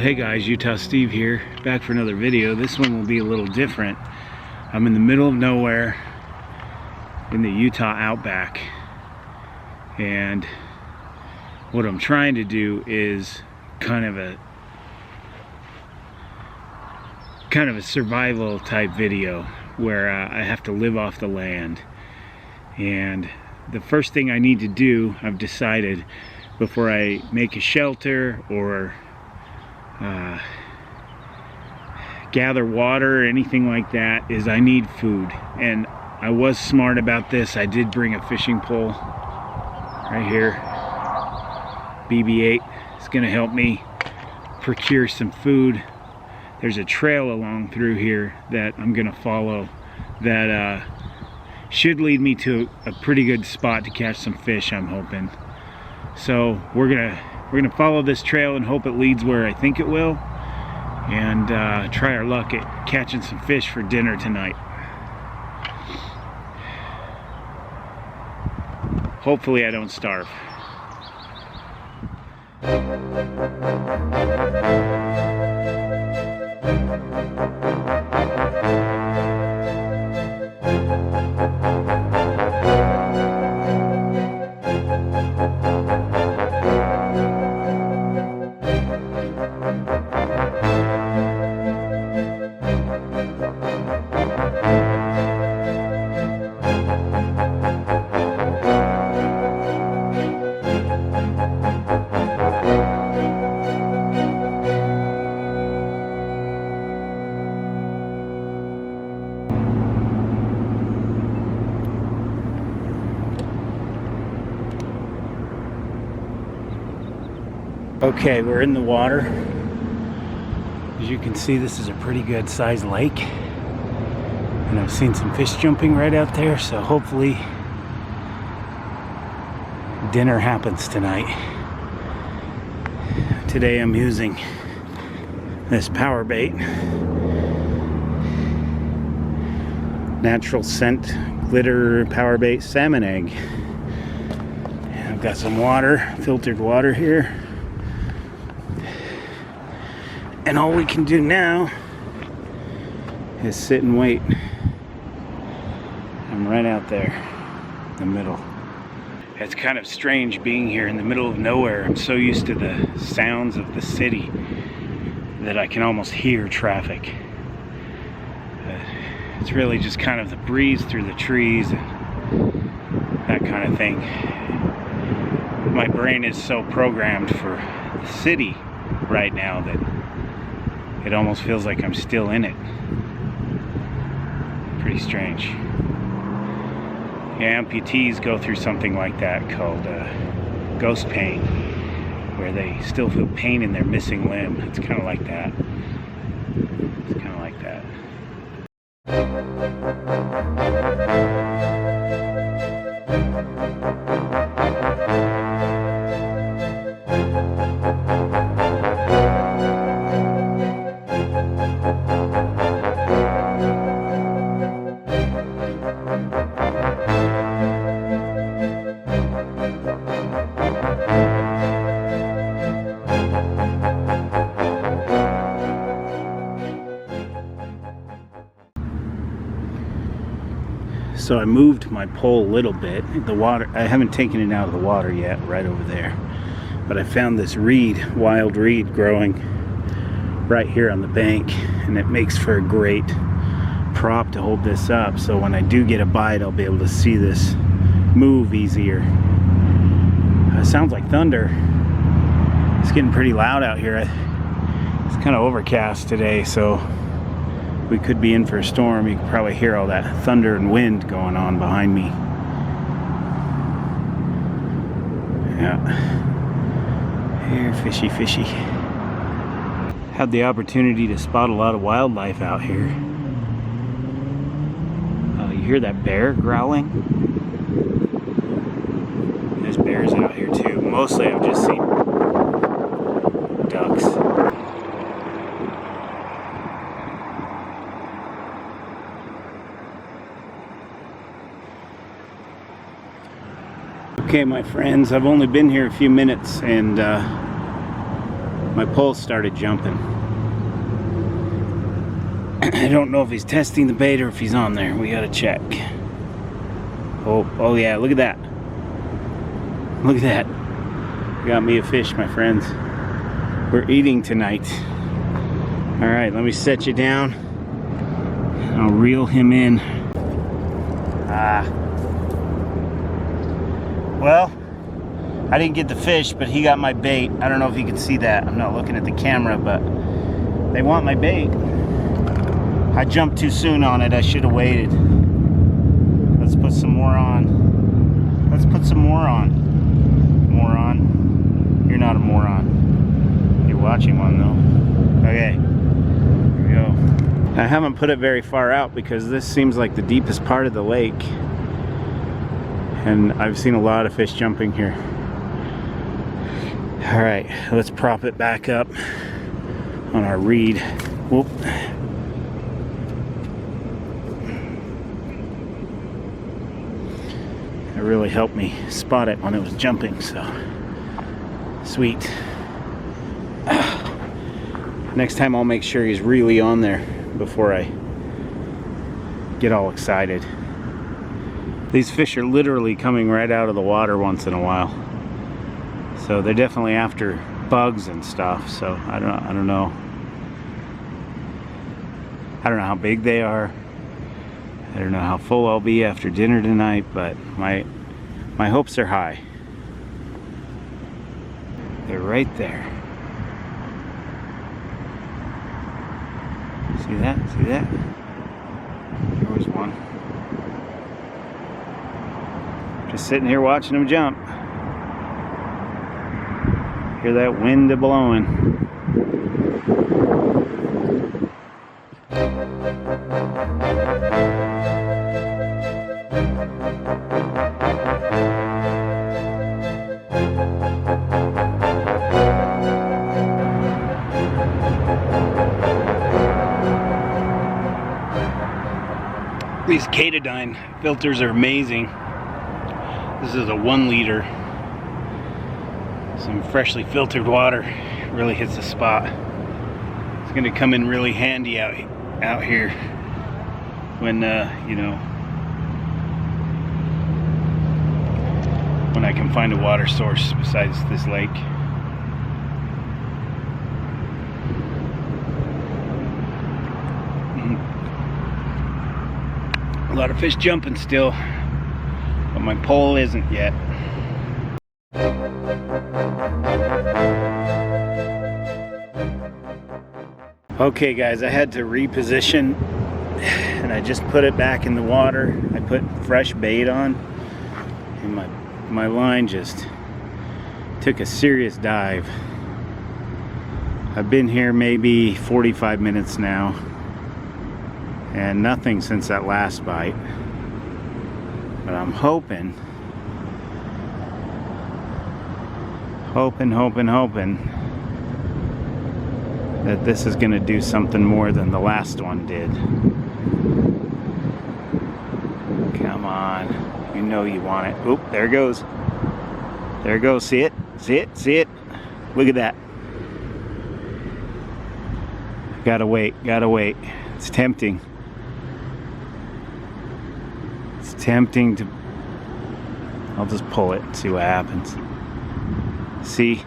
Hey guys, Utah Steve here, back for another video. This one will be a little different. I'm in the middle of nowhere in the Utah Outback, and what I'm trying to do is kind of a survival type video where I have to live off the land. And the first thing I need to do, I've decided, before I make a shelter or gather water or anything like that, is I need food. And I was smart about this. I did bring a fishing pole right here. BB-8 is going to help me procure some food. There's a trail along through here that I'm going to follow that should lead me to a pretty good spot to catch some fish, I'm hoping. So we're gonna follow this trail and hope it leads where I think it will, and try our luck at catching some fish for dinner tonight. Hopefully I don't starve. Okay, we're in the water. As you can see, this is a pretty good sized lake, and I've seen some fish jumping right out there, so hopefully dinner happens tonight. Today I'm using this power bait, natural scent glitter power bait salmon egg. I've got some water, filtered water here. And all we can do now is sit and wait. I'm right out there in the middle. It's kind of strange being here in the middle of nowhere. I'm so used to the sounds of the city that I can almost hear traffic. It's really just kind of the breeze through the trees and that kind of thing. My brain is so programmed for the city right now that it almost feels like I'm still in it. Pretty strange. Yeah, amputees go through something like that called ghost pain, where they still feel pain in their missing limb. It's kind of like that. It's kind of like that. So I moved my pole a little bit. The water, I haven't taken it out of the water yet, right over there. But I found this reed, wild reed, growing right here on the bank, and it makes for a great prop to hold this up. So when I do get a bite, I'll be able to see this move easier. It sounds like thunder. It's getting pretty loud out here. It's kind of overcast today, so we could be in for a storm. You can probably hear all that thunder and wind going on behind me. Yeah. Here, fishy, fishy. Had the opportunity to spot a lot of wildlife out here. You hear that bear growling? There's bears out here too. Mostly I've just seen ducks. Okay, my friends, I've only been here a few minutes, and My pole started jumping. I don't know if he's testing the bait or if he's on there. We gotta check. Oh yeah, look at that. Look at that. Got me a fish, my friends. We're eating tonight. All right, let me set you down. I'll reel him in. Well, I didn't get the fish, but he got my bait. I don't know if you can see that. I'm not looking at the camera, but they want my bait. I jumped too soon on it. I should have waited. Let's put some more on. Let's put some more on. Moron. You're not a moron. You're watching one though. Okay. Here we go. I haven't put it very far out because this seems like the deepest part of the lake. And I've seen a lot of fish jumping here. All right, let's prop it back up on our reed. Whoop. It really helped me spot it when it was jumping, so sweet. Next time I'll make sure he's really on there before I get all excited. These fish are literally coming right out of the water once in a while. So they're definitely after bugs and stuff, so I don't know. I don't know how big they are. I don't know how full I'll be after dinner tonight, but my hopes are high. They're right there. See that? See that? There was one. Just sitting here watching them jump. Hear that wind blowing. These Katadyn filters are amazing. This is a 1 liter. Some freshly filtered water really hits the spot. It's going to come in really handy out here when you know, when I can find a water source besides this lake. A lot of fish jumping still, but my pole isn't yet. Okay guys, I had to reposition and I just put it back in the water. I put fresh bait on and my line just took a serious dive. I've been here maybe 45 minutes now and nothing since that last bite, but I'm hoping that this is going to do something more than the last one did. Come on, you know you want it. Oop, there it goes. There it goes. See it? See it? See it? Look at that. Gotta wait, gotta wait. It's tempting. It's tempting to... I'll just pull it and see what happens. See?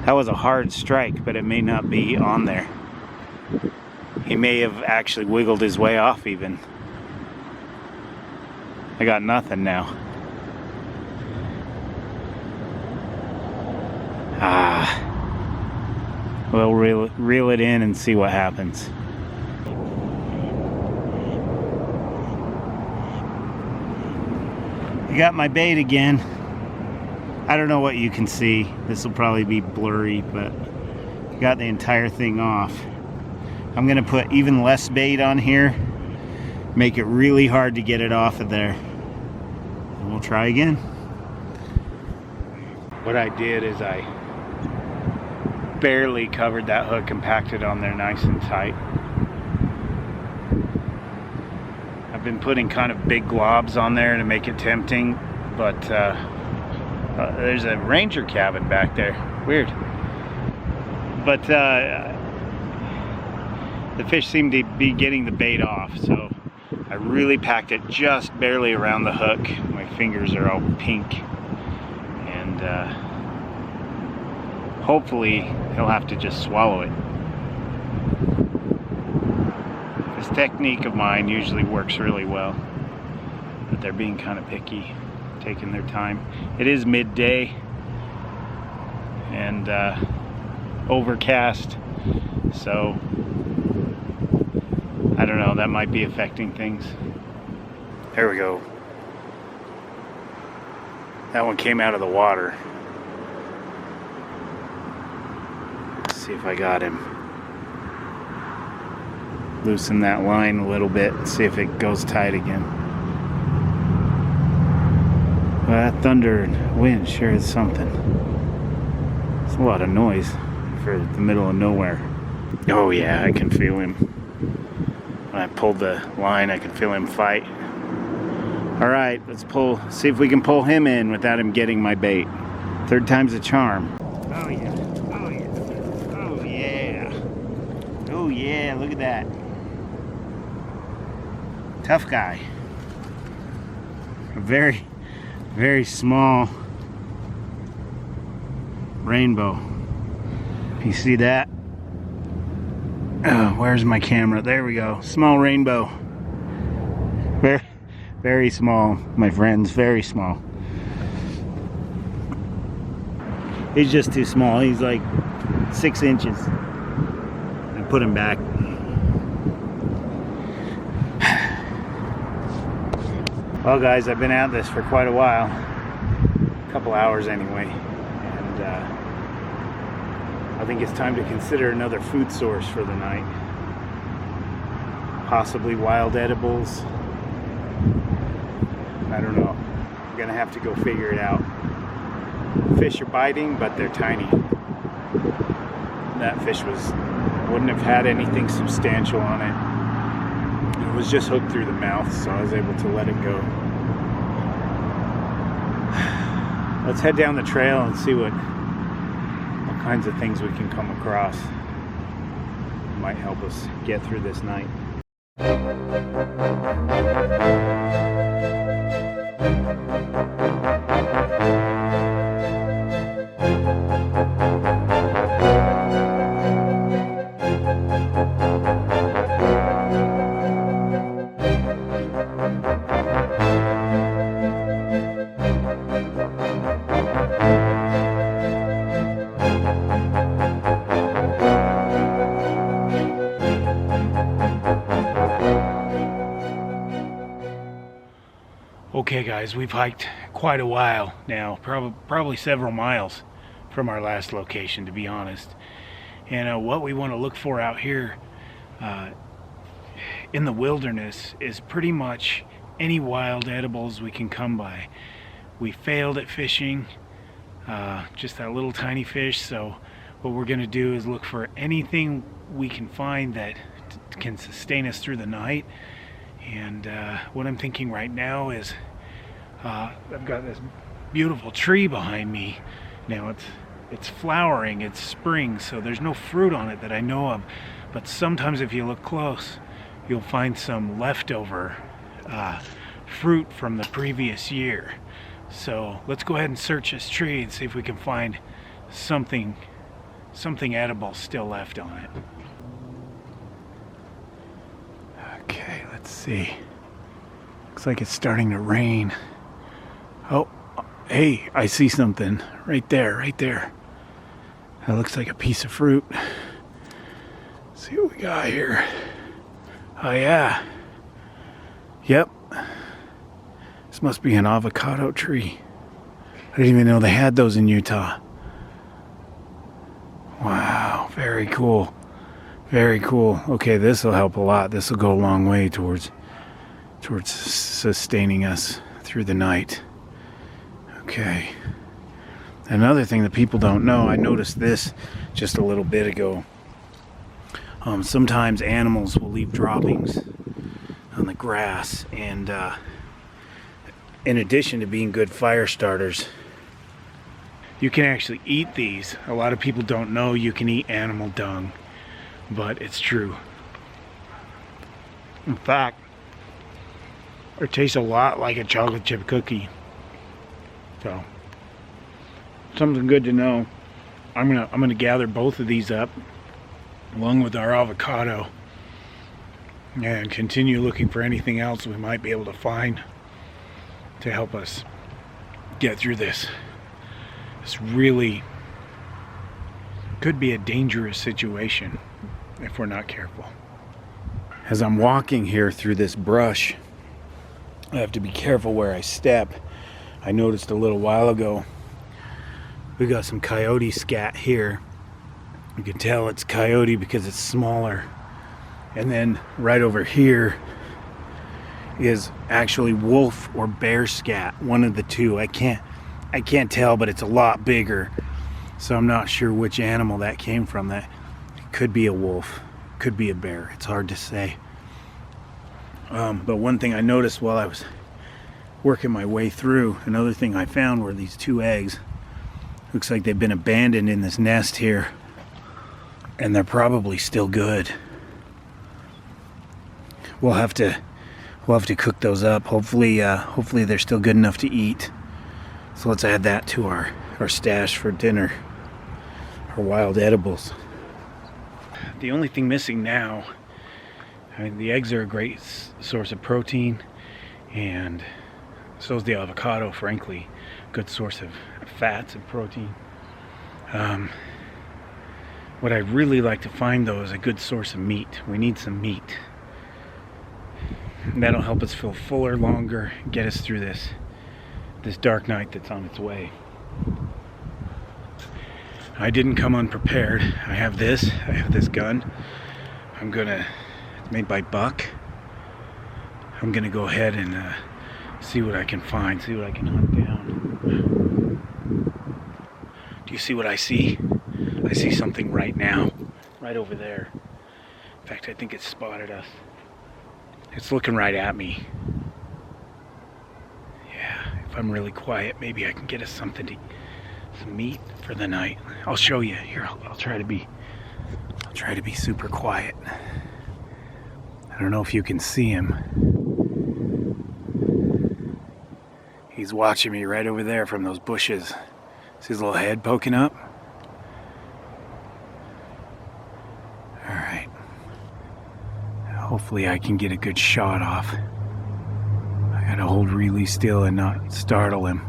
That was a hard strike, but it may not be on there. He may have actually wiggled his way off even. I got nothing now. We'll reel it in and see what happens. You got my bait again. I don't know what you can see. This will probably be blurry, but got the entire thing off. I'm gonna put even less bait on here, make it really hard to get it off of there, and we'll try again. What I did is I barely covered that hook and packed it on there nice and tight. I've been putting kind of big globs on there to make it tempting, but there's a ranger cabin back there. Weird. but the fish seemed to be getting the bait off, so I really packed it just barely around the hook. My fingers are all pink, and hopefully he'll have to just swallow it. This technique of mine usually works really well, but they're being kind of picky, taking their time. It is midday and overcast, so I don't know, that might be affecting things. There we go. That one came out of the water. Let's see if I got him. Loosen that line a little bit and see if it goes tight again. Well, that thunder and wind sure is something. It's a lot of noise for the middle of nowhere. Oh yeah, I can feel him. When I pulled the line, I can feel him fight. All right, let's see if we can pull him in without him getting my bait. Third time's a charm. Oh yeah, oh yeah, oh yeah. Oh yeah, look at that. Tough guy. A very, very small rainbow. You see that? Oh, where's my camera? There we go. Small rainbow. Very, very small, my friends. Very small. He's just too small. He's like 6 inches. I put him back. Well, guys, I've been at this for quite a while. A couple hours anyway. And I think it's time to consider another food source for the night. Possibly wild edibles. I don't know. I'm gonna have to go figure it out. Fish are biting, but they're tiny. That fish wouldn't have had anything substantial on it. It was just hooked through the mouth, so I was able to let it go. Let's head down the trail and see what kinds of things we can come across. It might help us get through this night. Okay guys, we've hiked quite a while now, probably several miles from our last location, to be honest. And what we want to look for out here in the wilderness is pretty much any wild edibles we can come by. We failed at fishing just that little tiny fish, so what we're going to do is look for anything we can find that can sustain us through the night. And what I'm thinking right now is I've got this beautiful tree behind me. Now it's flowering, it's spring, so there's no fruit on it that I know of, but sometimes if you look close you'll find some leftover fruit from the previous year. So let's go ahead and search this tree and see if we can find something edible still left on it. Okay, let's see. Looks like it's starting to rain. Oh, hey, I see something right there, right there. That looks like a piece of fruit. Let's see what we got here. Oh yeah. Yep. This must be an avocado tree. I didn't even know they had those in Utah. Wow, very cool. Very cool. Okay, this will help a lot. This will go a long way towards sustaining us through the night. Okay. Another thing that people don't know, I noticed this just a little bit ago. Sometimes animals will leave droppings on the grass, and in addition to being good fire starters, You can actually eat these. A lot of people don't know you can eat animal dung, but it's true. In fact, it tastes a lot like a chocolate chip cookie. So, something good to know. I'm gonna gather both of these up along with our avocado and continue looking for anything else we might be able to find to help us get through this. This really could be a dangerous situation if we're not careful. As I'm walking here through this brush, I have to be careful where I step. I noticed a little while ago we got some Coyote Scat here. You can tell it's coyote because it's smaller. And then right over here is actually wolf or bear scat, one of the two. I can't tell, but it's a lot bigger. So I'm not sure which animal that came from. That could be a wolf, could be a bear. It's hard to say. But one thing I noticed while I was working my way through, another thing I found were these 2 eggs. Looks like they've been abandoned in this nest here, and they're probably still good. We'll have to cook those up. Hopefully they're still good enough to eat. So let's add that to our stash for dinner. Our wild edibles. The only thing missing now, I mean, the eggs are a great source of protein, and so is the avocado, frankly. Good source of fats and protein. What I'd really like to find, though, is a good source of meat. We need some meat. That'll help us feel fuller longer, get us through this dark night that's on its way. I didn't come unprepared. I have this gun. It's made by Buck. I'm gonna go ahead and see what I can find, see what I can hunt down. Do you see what I see? I see something right now, right over there. In fact, I think it spotted us. It's looking right at me. Yeah, if I'm really quiet, maybe I can get us some meat for the night. I'll show you. Here, I'll try to be super quiet. I don't know if you can see him. He's watching me right over there from those bushes. See his little head poking up? Alright. Hopefully I can get a good shot off. I gotta hold really still and not startle him.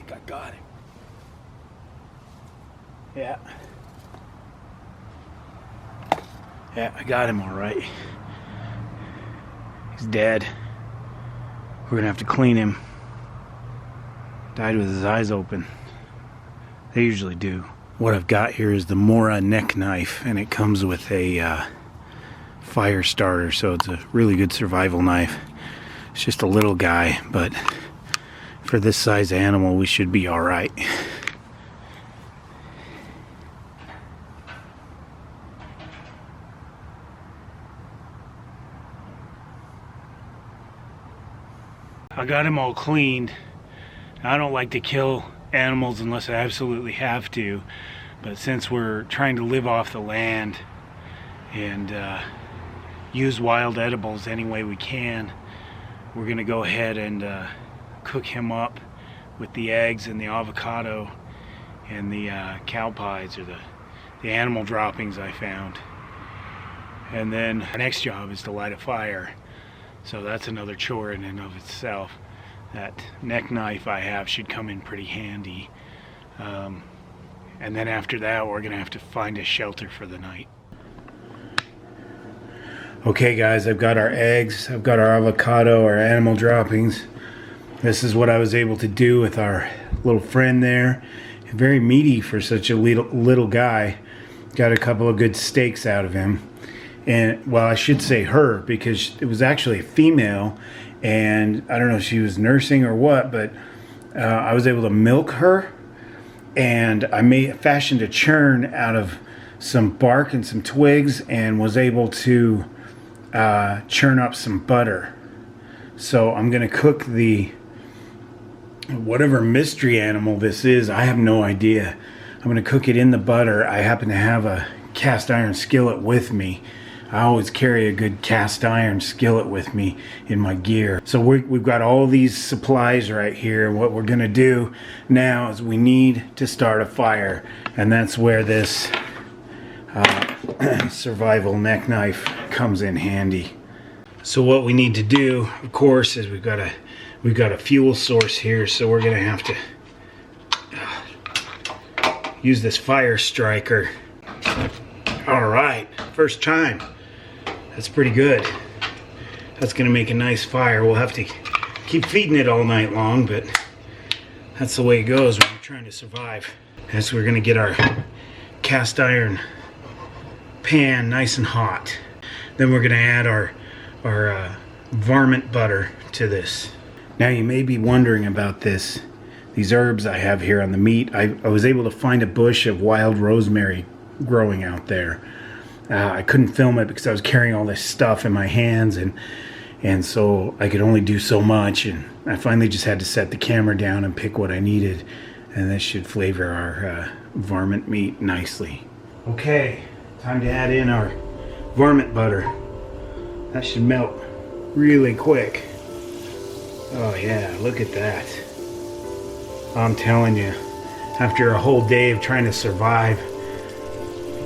I got him. Yeah, I got him all right. He's dead. We're gonna have to clean him. Died with his eyes open. They usually do. What I've got here is the Mora neck knife, and it comes with a fire starter, so it's a really good survival knife. It's just a little guy, but for this size animal, we should be all right. I got him all cleaned. I don't like to kill animals unless I absolutely have to, but since we're trying to live off the land and use wild edibles any way we can, we're gonna go ahead and cook him up with the eggs and the avocado and the cow pies, or the animal droppings I found. And then our next job is to light a fire. So that's another chore in and of itself. That neck knife I have should come in pretty handy. And then after that, we're gonna have to find a shelter for the night. Okay guys, I've got our eggs, I've got our avocado, our animal droppings. This is what I was able to do with our little friend there. Very meaty for such a little guy. Got a couple of good steaks out of him. And, well, I should say her, because it was actually a female, and I don't know if she was nursing or what, but I was able to milk her, and I fashioned a churn out of some bark and some twigs, and was able to churn up some butter. So I'm gonna cook the whatever mystery animal this is. I have no idea. I'm gonna cook it in the butter. I happen to have a cast iron skillet with me. I always carry a good cast iron skillet with me in my gear. So we've got all these supplies right here. What we're gonna do now is we need to start a fire, and that's where this survival neck knife comes in handy. So what we need to do, of course, is we've got a fuel source here, so we're gonna have to use this fire striker. All right, first time. That's pretty good. That's gonna make a nice fire. We'll have to keep feeding it all night long, but that's the way it goes when you're trying to survive. And so we're gonna get our cast iron pan nice and hot. Then we're gonna add our varmint butter to this. Now you may be wondering about these herbs I have here on the meat. I was able to find a bush of wild rosemary growing out there. I couldn't film it because I was carrying all this stuff in my hands, and so I could only do so much, and I finally just had to set the camera down and pick what I needed, and this should flavor our varmint meat nicely. Okay, time to add in our varmint butter. That should melt really quick. Oh yeah, look at that. I'm telling you, after a whole day of trying to survive,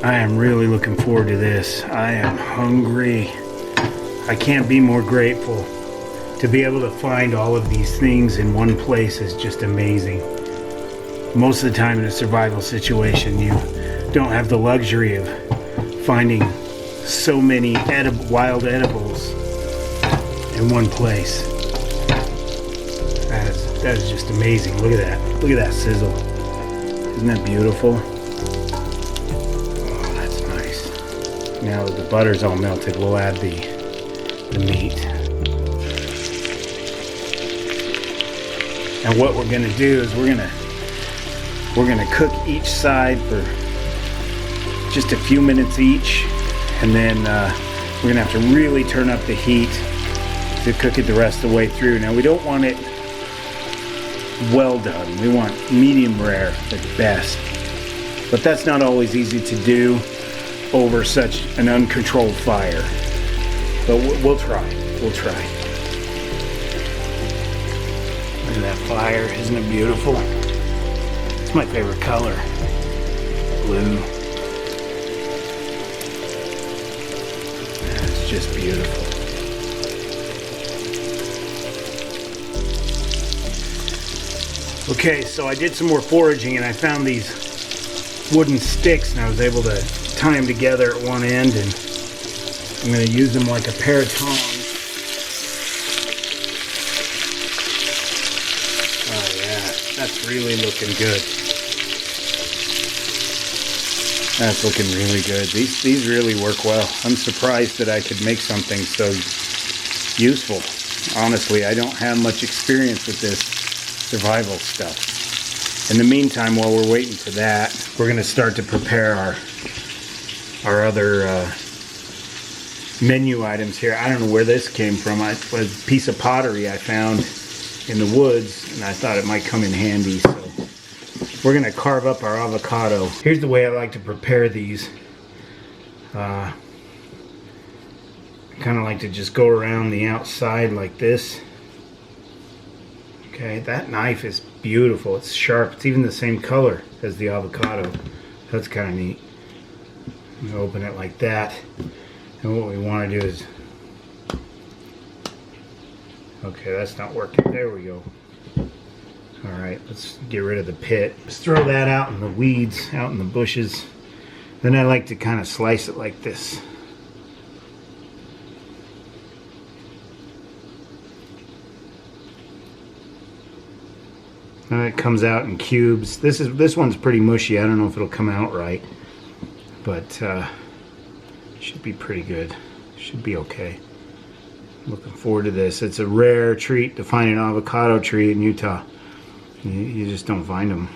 I am really looking forward to this. I am hungry. I can't be more grateful. To be able to find all of these things in one place is just amazing. Most of the time in a survival situation, you don't have the luxury of finding so many wild edibles in one place. That is just amazing. Look at that. Look at that sizzle. Isn't that beautiful? Oh, that's nice. Now that the butter's all melted, we'll add the meat. And what we're gonna do is we're gonna cook each side for just a few minutes each, and then we're gonna have to really turn up the heat to cook it the rest of the way through. Now we don't want it well done. We want medium rare at best. But that's not always easy to do over such an uncontrolled fire. But we'll try. We'll try. Look at that fire. Isn't it beautiful? It's my favorite color. Blue. It's just beautiful. Okay, so I did some more foraging and I found these wooden sticks, and I was able to tie them together at one end, and I'm going to use them like a pair of tongs. Oh yeah, that's really looking good. That's looking really good. These really work well. I'm surprised that I could make something so useful. Honestly, I don't have much experience with this survival stuff. In the meantime, while we're waiting for that, we're going to start to prepare our other menu items here. I don't know where this came from. It was a piece of pottery I found in the woods, and I thought it might come in handy. So we're going to carve up our avocado. Here's the way I like to prepare these. I kind of like to just go around the outside like this. Okay, that knife is beautiful. It's sharp. It's even the same color as the avocado. That's kind of neat. You open it like that. And what we want to do is... Okay, that's not working. There we go. Alright, let's get rid of the pit. Let's throw that out in the weeds, out in the bushes. Then I like to kind of slice it like this. And it comes out in cubes. This one's pretty mushy. I don't know if it'll come out right, but should be pretty good. Should be okay. Looking forward to this. It's a rare treat to find an avocado tree in Utah. You just don't find them.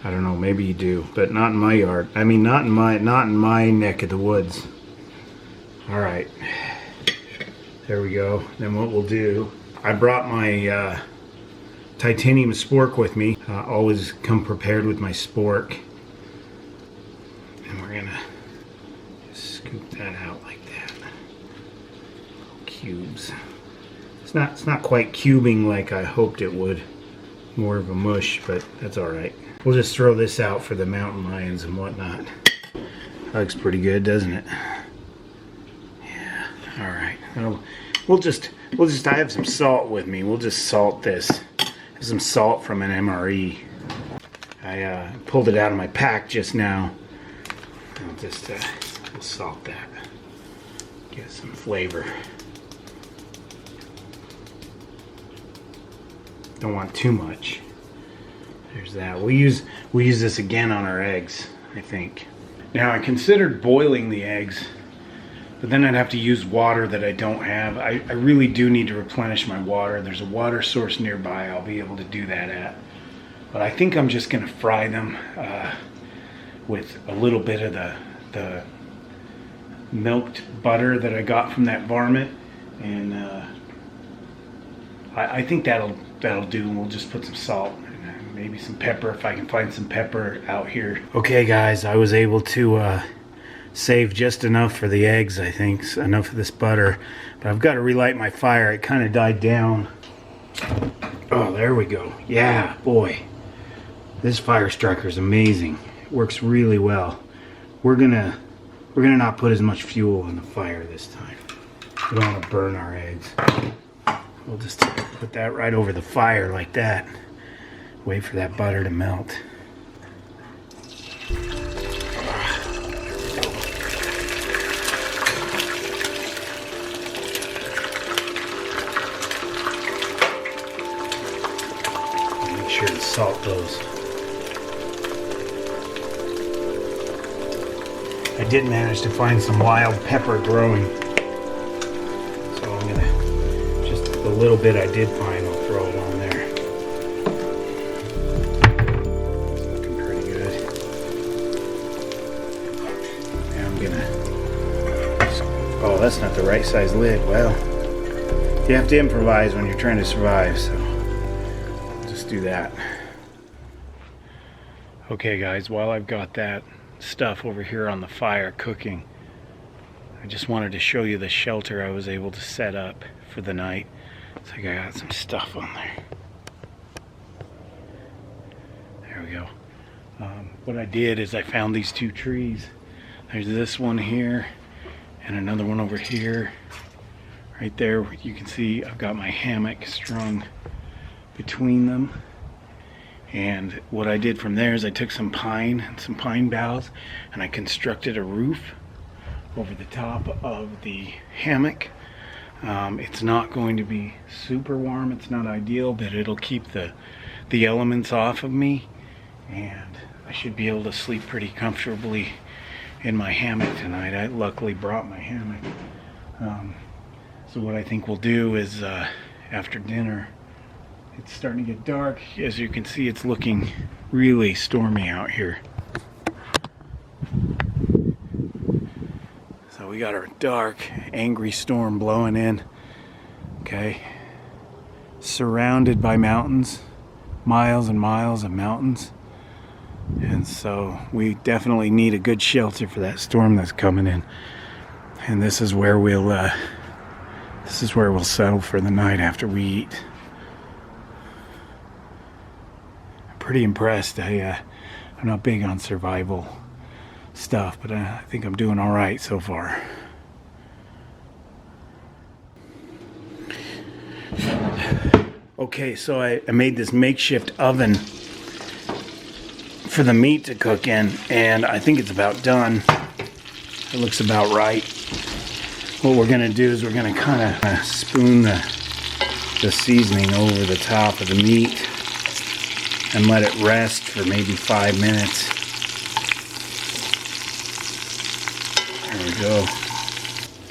I don't know, maybe you do, but not in my yard. I mean, not in my neck of the woods. All right, there we go. Then what we'll do, I brought my titanium spork with me. Always come prepared with my spork. And we're gonna scoop that out like that. Cubes. It's not quite cubing like I hoped it would. More of a mush, but that's all right. We'll just throw this out for the mountain lions and whatnot. That looks pretty good, doesn't it? Yeah. All right. We'll just. I have some salt with me. We'll just salt this. There's some salt from an MRE. I pulled it out of my pack just now. I'll just we'll salt that. Get some flavor. Don't want too much. There's that. We use this again on our eggs, I think. Now I considered boiling the eggs, but then I'd have to use water that I don't have. I really do need to replenish my water. There's a water source nearby I'll be able to do that at. But I think I'm just gonna fry them with a little bit of the milked butter that I got from that varmint, and I think that'll do. And we'll just put some salt and maybe some pepper if I can find some pepper out here. Okay guys, I was able to save just enough for the eggs, I think, enough of this butter, but I've got to relight my fire. It kind of died down. Oh, there we go. Yeah, boy, this fire striker is amazing. It works really well. We're gonna not put as much fuel in the fire this time. We don't want to burn our eggs. We'll just put that right over the fire like that. Wait for that butter to melt. Make sure the salt goes. I did manage to find some wild pepper growing. So I'm gonna, just the little bit I did find, I'll throw it on there. It's looking pretty good. Now I'm gonna, oh, that's not the right size lid. Well, you have to improvise when you're trying to survive, so I'll just do that. Okay guys, while I've got that stuff over here on the fire cooking, I just wanted to show you the shelter I was able to set up for the night. So I got some stuff on there. There we go. What I did is I found these two trees. There's this one here and another one over here. Right there you can see I've got my hammock strung between them. And what I did from there is I took some pine and some pine boughs and I constructed a roof over the top of the hammock. It's not going to be super warm, it's not ideal, but it'll keep the elements off of me, and I should be able to sleep pretty comfortably in my hammock tonight. I luckily brought my hammock. So what I think we'll do is after dinner, it's starting to get dark. As you can see, it's looking really stormy out here. So we got our dark, angry storm blowing in. Okay. Surrounded by mountains. Miles and miles of mountains. And so we definitely need a good shelter for that storm that's coming in. And this is where we'll settle for the night after we eat. Pretty impressed. I'm not big on survival stuff, but I think I'm doing all right so far. Okay, so I made this makeshift oven for the meat to cook in, and I think it's about done. It looks about right. What we're gonna do is we're gonna kind of spoon the seasoning over the top of the meat and let it rest for maybe 5 minutes. There we go.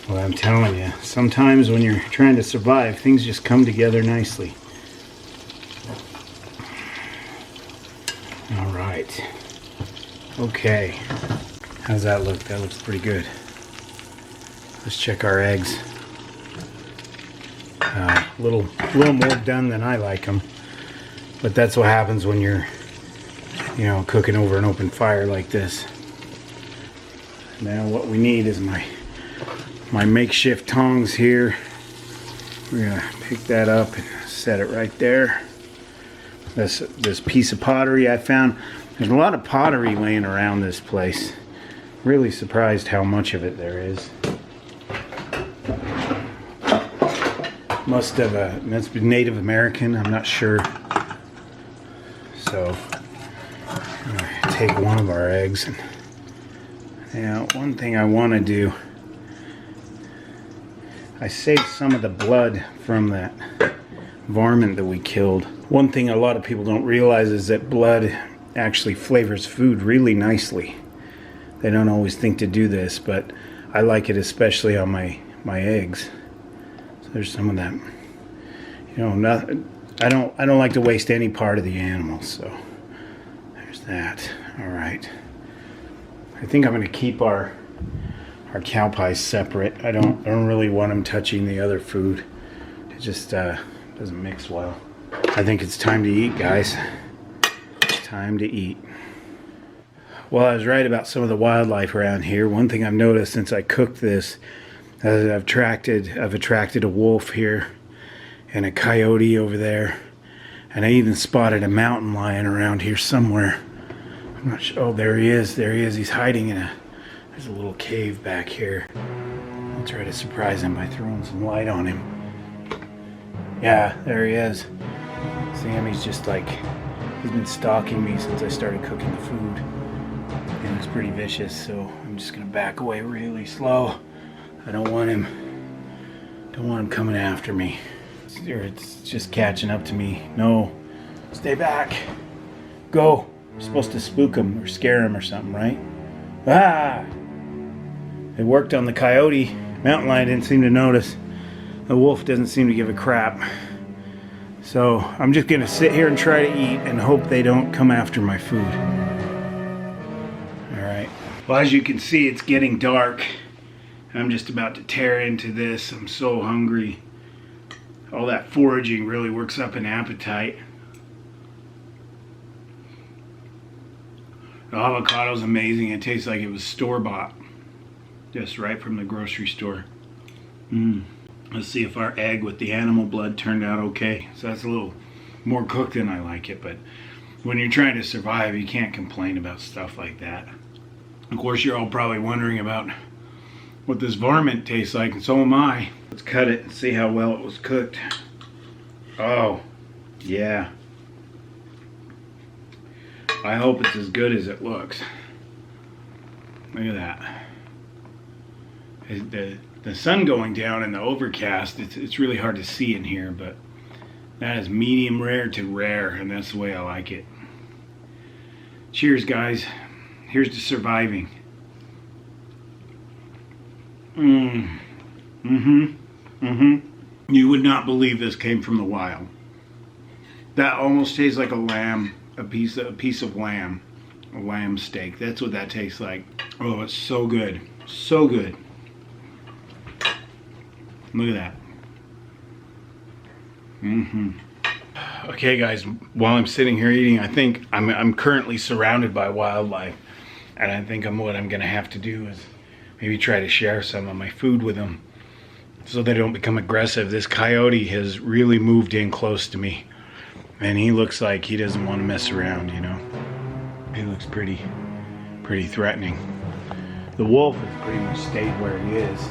Well, I'm telling you, sometimes when you're trying to survive, things just come together nicely. Okay, how's that look? That looks pretty good. Let's check our eggs. A little more done than I like them, but that's what happens when you're, you know, cooking over an open fire like this. Now what we need is my makeshift tongs here. We're gonna pick that up and set it right there. This piece of pottery I found. There's a lot of pottery laying around this place. Really surprised how much of it there is. Must be Native American, I'm not sure. So I'm gonna take one of our eggs. And now one thing I want to do, I saved some of the blood from that varmint that we killed. One thing a lot of people don't realize is that blood actually flavors food really nicely. They don't always think to do this, but I like it especially on my eggs. So there's some of that. You know, I don't like to waste any part of the animal, so there's that. All right. I think I'm going to keep our cow pies separate. I don't really want them touching the other food. It just doesn't mix well. I think it's time to eat, guys. It's time to eat. Well, I was right about some of the wildlife around here. One thing I've noticed since I cooked this, I've attracted a wolf here and a coyote over there, and I even spotted a mountain lion around here somewhere. I'm not sure. Oh, there he is. There he is. He's hiding in there's a little cave back here. I'll try to surprise him by throwing some light on him. Yeah, there he is. See him? He's just like, he's been stalking me since I started cooking the food. And it's pretty vicious, so I'm just gonna back away really slow. I don't want him coming after me. It's just catching up to me. No, stay back. Go. You're supposed to spook him or scare him or something, right? Ah! It worked on the coyote. Mountain lion didn't seem to notice. The wolf doesn't seem to give a crap. So I'm just gonna sit here and try to eat and hope they don't come after my food. Alright. Well, as you can see, it's getting dark. I'm just about to tear into this. I'm so hungry. All that foraging really works up an appetite. The avocado's amazing. It tastes like it was store-bought. Just right from the grocery store. Let's see if our egg with the animal blood turned out okay. So that's a little more cooked than I like it, but when you're trying to survive, you can't complain about stuff like that. Of course, you're all probably wondering about what this varmint tastes like, and so am I. Let's cut it and see how well it was cooked. Oh, yeah. I hope it's as good as it looks. Look at that. The sun going down and the overcast, it's really hard to see in here, but that is medium rare to rare, and that's the way I like it. Cheers, guys. Here's to surviving. You would not believe this came from the wild. That almost tastes like a lamb, a piece of lamb, a lamb steak. That's what that tastes like. Oh, it's so good, so good. Look at that. Okay, guys. While I'm sitting here eating, I think I'm currently surrounded by wildlife, and I think what I'm gonna have to do is maybe try to share some of my food with them, so they don't become aggressive. This coyote has really moved in close to me, and he looks like he doesn't want to mess around, you know. He looks pretty threatening. The wolf has pretty much stayed where he is,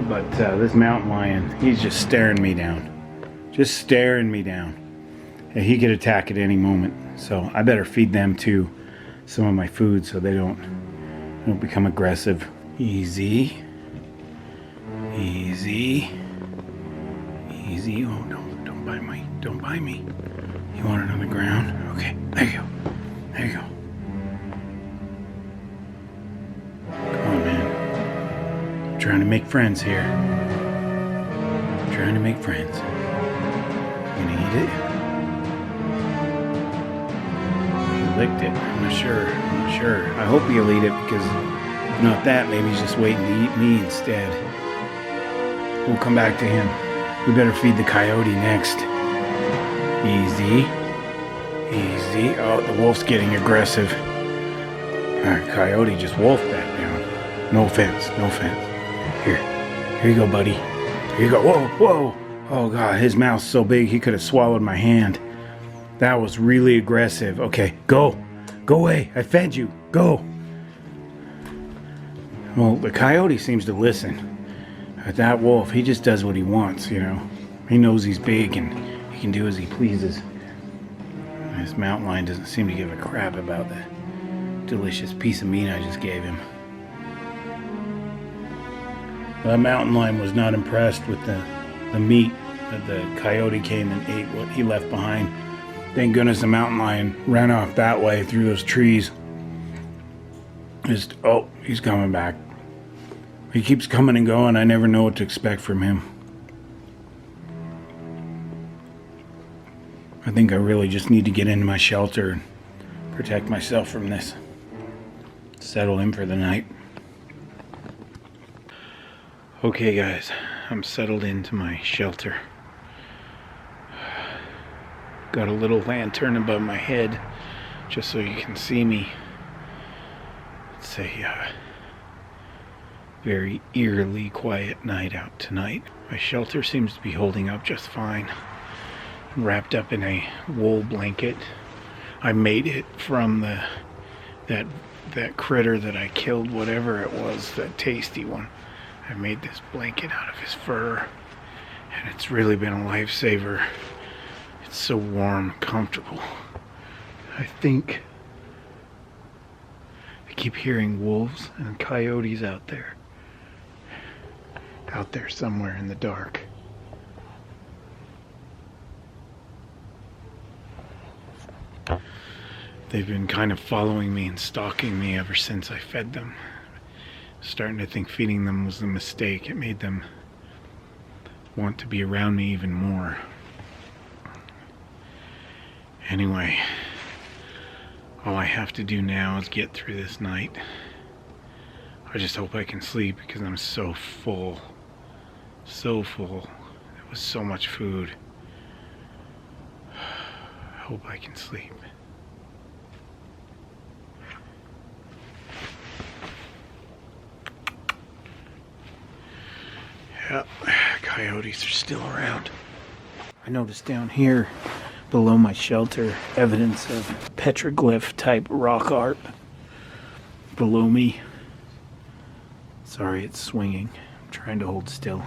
but this mountain lion, he's just staring me down. Just staring me down. And he could attack at any moment, so I better feed them too some of my food so they don't become aggressive. Easy. Easy. Easy. Oh, don't bite me. Don't bite me. You want it on the ground? Okay, there you go. There you go. Come on, man. I'm trying to make friends here. I'm trying to make friends. You gonna eat it? licked it. I'm not sure. I'm not sure. I hope he'll eat it, because if not that, maybe he's just waiting to eat me instead. We'll come back to him. We better feed the coyote next. Easy. Easy. Oh, the wolf's getting aggressive. Alright, coyote just wolfed that down. No offense. No offense. Here you go, buddy. Here you go. Whoa, whoa. Oh, God, his mouth's so big he could have swallowed my hand. That was really aggressive. Okay, go. Go away. I fed you. Go. Well, the coyote seems to listen. But that wolf, he just does what he wants, you know. He knows he's big and he can do as he pleases. This mountain lion doesn't seem to give a crap about the delicious piece of meat I just gave him. That mountain lion was not impressed with the meat that the coyote came and ate what he left behind. Thank goodness the mountain lion ran off that way through those trees. Oh, he's coming back. He keeps coming and going. I never know what to expect from him. I think I really just need to get into my shelter and protect myself from this. Settle in for the night. Okay, guys, I'm settled into my shelter. Got a little lantern above my head just so you can see me. It's a very eerily quiet night out tonight. My shelter seems to be holding up just fine. I'm wrapped up in a wool blanket. I made it from that critter that I killed, whatever it was, that tasty one. I made this blanket out of his fur, and it's really been a lifesaver. It's so warm, comfortable. I think I keep hearing wolves and coyotes out there somewhere in the dark. They've been kind of following me and stalking me ever since I fed them. Starting to think feeding them was a mistake. It made them want to be around me even more. Anyway, all I have to do now is get through this night. I just hope I can sleep because I'm so full. So full. There was so much food. I hope I can sleep. Yep, coyotes are still around. I noticed down here below my shelter evidence of petroglyph type rock art below me. Sorry, it's swinging. I'm trying to hold still.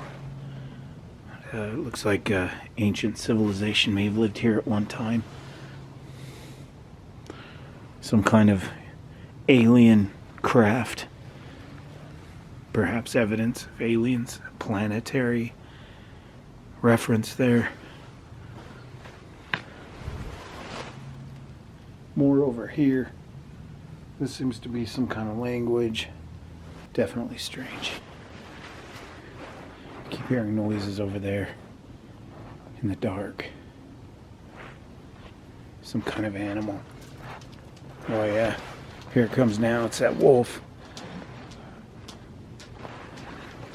It looks like ancient civilization may have lived here at one time. Some kind of alien craft. Perhaps evidence of aliens, planetary reference there. More over here. This seems to be some kind of language. Definitely strange. I keep hearing noises over there in the dark. Some kind of animal. Oh yeah, here it comes now. It's that wolf.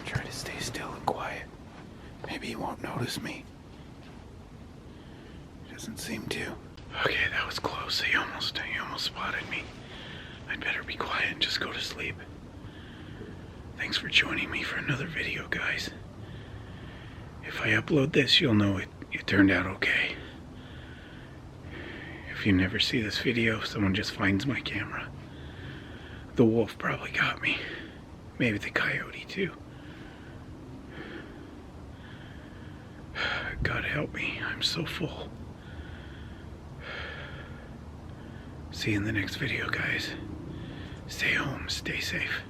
Try to stay still and quiet. Maybe he won't notice me. Doesn't seem to. Okay, that was close. He almost spotted me. I'd better be quiet and just go to sleep. Thanks for joining me for another video, guys. If I upload this, you'll know it turned out okay. If you never see this video, someone just finds my camera. The wolf probably got me. Maybe the coyote too. God help me, I'm so full. See you in the next video, guys. Stay home, stay safe.